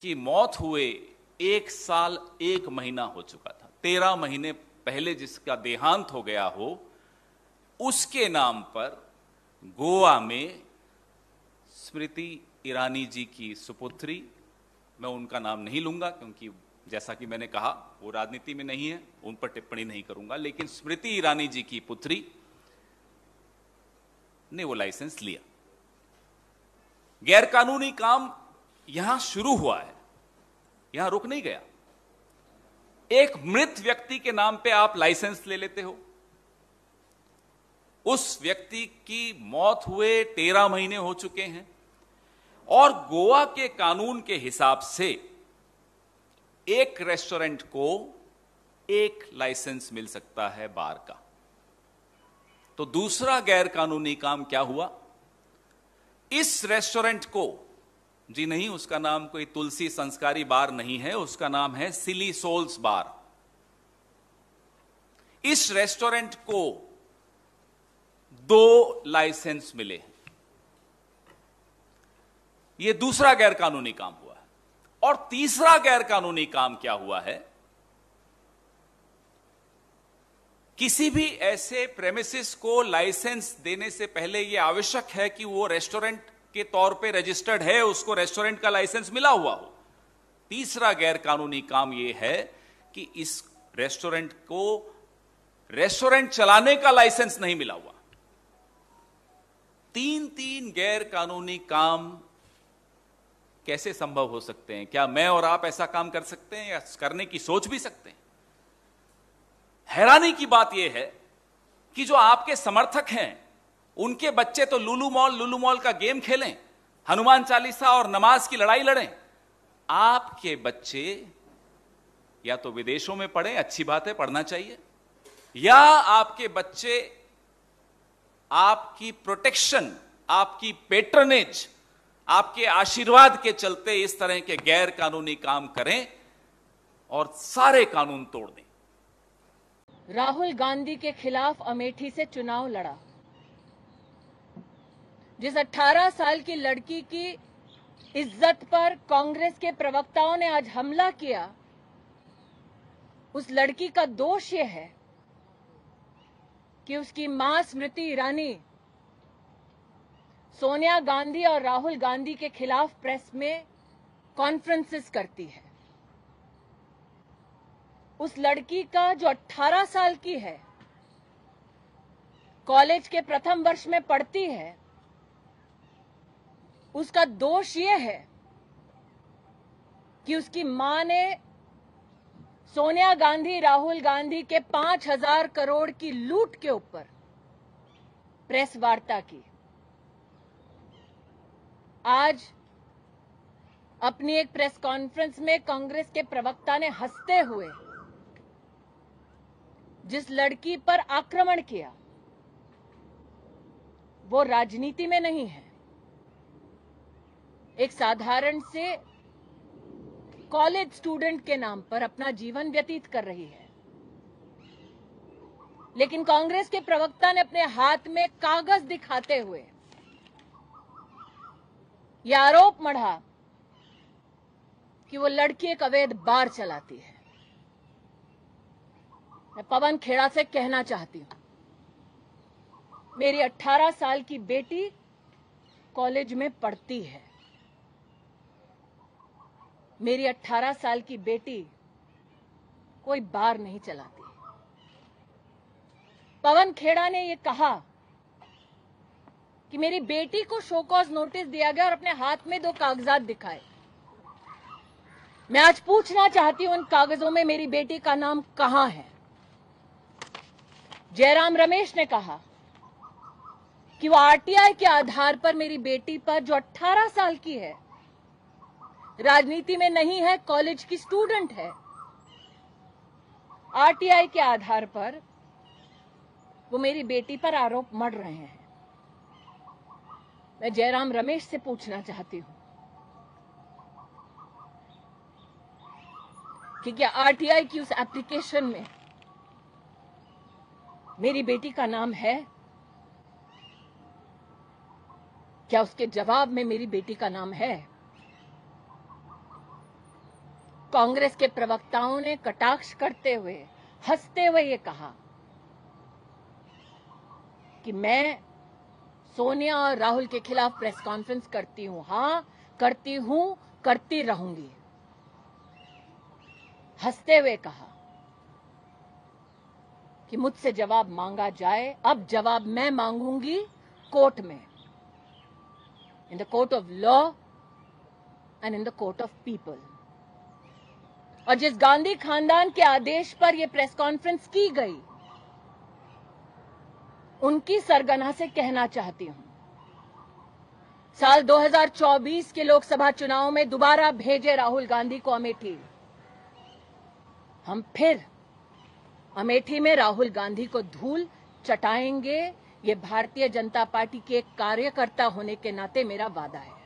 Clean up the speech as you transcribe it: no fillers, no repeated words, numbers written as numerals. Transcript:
की मौत हुए 1 साल 1 महीना हो चुका था। 13 महीने पहले जिसका देहांत हो गया हो, उसके नाम पर गोवा में स्मृति ईरानी जी की सुपुत्री, मैं उनका नाम नहीं लूंगा क्योंकि जैसा कि मैंने कहा वो राजनीति में नहीं है, उन पर टिप्पणी नहीं करूंगा, लेकिन स्मृति ईरानी जी की पुत्री ने वो लाइसेंस लिया। गैरकानूनी काम यहां शुरू हुआ है, यहां रुक नहीं गया। एक मृत व्यक्ति के नाम पे आप लाइसेंस ले लेते हो। उस व्यक्ति की मौत हुए 13 महीने हो चुके हैं और गोवा के कानून के हिसाब से एक रेस्टोरेंट को एक लाइसेंस मिल सकता है बार का। तो दूसरा गैरकानूनी काम क्या हुआ? इस रेस्टोरेंट को, जी नहीं, उसका नाम कोई तुलसी संस्कारी बार नहीं है, उसका नाम है सिली सोल्स बार। इस रेस्टोरेंट को 2 लाइसेंस मिले। यह दूसरा गैरकानूनी काम हुआ है। और तीसरा गैरकानूनी काम क्या हुआ है? किसी भी ऐसे प्रेमिसेस को लाइसेंस देने से पहले यह आवश्यक है कि वो रेस्टोरेंट के तौर पे रजिस्टर्ड है, उसको रेस्टोरेंट का लाइसेंस मिला हुआ हो। तीसरा गैरकानूनी काम यह है कि इस रेस्टोरेंट को रेस्टोरेंट चलाने का लाइसेंस नहीं मिला हुआ। 3 गैरकानूनी काम कैसे संभव हो सकते हैं? क्या मैं और आप ऐसा काम कर सकते हैं या करने की सोच भी सकते हैं? हैरानी की बात यह है कि जो आपके समर्थक हैं, उनके बच्चे तो लुलु मॉल का गेम खेलें, हनुमान चालीसा और नमाज की लड़ाई लड़ें। आपके बच्चे या तो विदेशों में पढ़ें, अच्छी बात है, पढ़ना चाहिए, या आपके बच्चे आपकी प्रोटेक्शन, आपकी पेट्रनेज, आपके आशीर्वाद के चलते इस तरह के गैर कानूनी काम करें और सारे कानून तोड़ दें। राहुल गांधी के खिलाफ अमेठी से चुनाव लड़ा। जिस 18 साल की लड़की की इज्जत पर कांग्रेस के प्रवक्ताओं ने आज हमला किया, उस लड़की का दोष यह है कि उसकी मां स्मृति ईरानी सोनिया गांधी और राहुल गांधी के खिलाफ प्रेस में कॉन्फ्रेंसेस करती है। उस लड़की का जो 18 साल की है, कॉलेज के प्रथम वर्ष में पढ़ती है, उसका दोष यह है कि उसकी मां ने सोनिया गांधी, राहुल गांधी के 5,000 करोड़ की लूट के ऊपर प्रेस वार्ता की। आज अपनी एक प्रेस कॉन्फ्रेंस में कांग्रेस के प्रवक्ता ने हंसते हुए जिस लड़की पर आक्रमण किया, वो राजनीति में नहीं है, एक साधारण से कॉलेज स्टूडेंट के नाम पर अपना जीवन व्यतीत कर रही है। लेकिन कांग्रेस के प्रवक्ता ने अपने हाथ में कागज दिखाते हुए यह आरोप मढ़ा कि वो लड़की एक अवैध बार चलाती है। मैं पवन खेड़ा से कहना चाहती हूं, मेरी 18 साल की बेटी कॉलेज में पढ़ती है। मेरी 18 साल की बेटी कोई बार नहीं चलाती। पवन खेड़ा ने यह कहा कि मेरी बेटी को शो कॉज नोटिस दिया गया और अपने हाथ में 2 कागजात दिखाए। मैं आज पूछना चाहती हूं, उन कागजों में मेरी बेटी का नाम कहां है? जयराम रमेश ने कहा कि वो आरटीआई के आधार पर मेरी बेटी पर, जो 18 साल की है, राजनीति में नहीं है, कॉलेज की स्टूडेंट है, आरटीआई के आधार पर वो मेरी बेटी पर आरोप मढ़ रहे हैं। मैं जयराम रमेश से पूछना चाहती हूं कि क्या आरटीआई की उस एप्लीकेशन में मेरी बेटी का नाम है? क्या उसके जवाब में मेरी बेटी का नाम है? कांग्रेस के प्रवक्ताओं ने कटाक्ष करते हुए, हंसते हुए ये कहा कि मैं सोनिया और राहुल के खिलाफ प्रेस कॉन्फ्रेंस करती हूं। हां, करती हूं, करती रहूंगी। हंसते हुए कहा कि मुझसे जवाब मांगा जाए। अब जवाब मैं मांगूंगी कोर्ट में, in the court of law and in the court of people. और जिस गांधी खानदान के आदेश पर यह प्रेस कॉन्फ्रेंस की गई, उनकी सरगना से कहना चाहती हूं, साल 2024 के लोकसभा चुनाव में दोबारा भेजे राहुल गांधी को अमेठी। हम फिर अमेठी में राहुल गांधी को धूल चटाएंगे। ये भारतीय जनता पार्टी के एक कार्यकर्ता होने के नाते मेरा वादा है।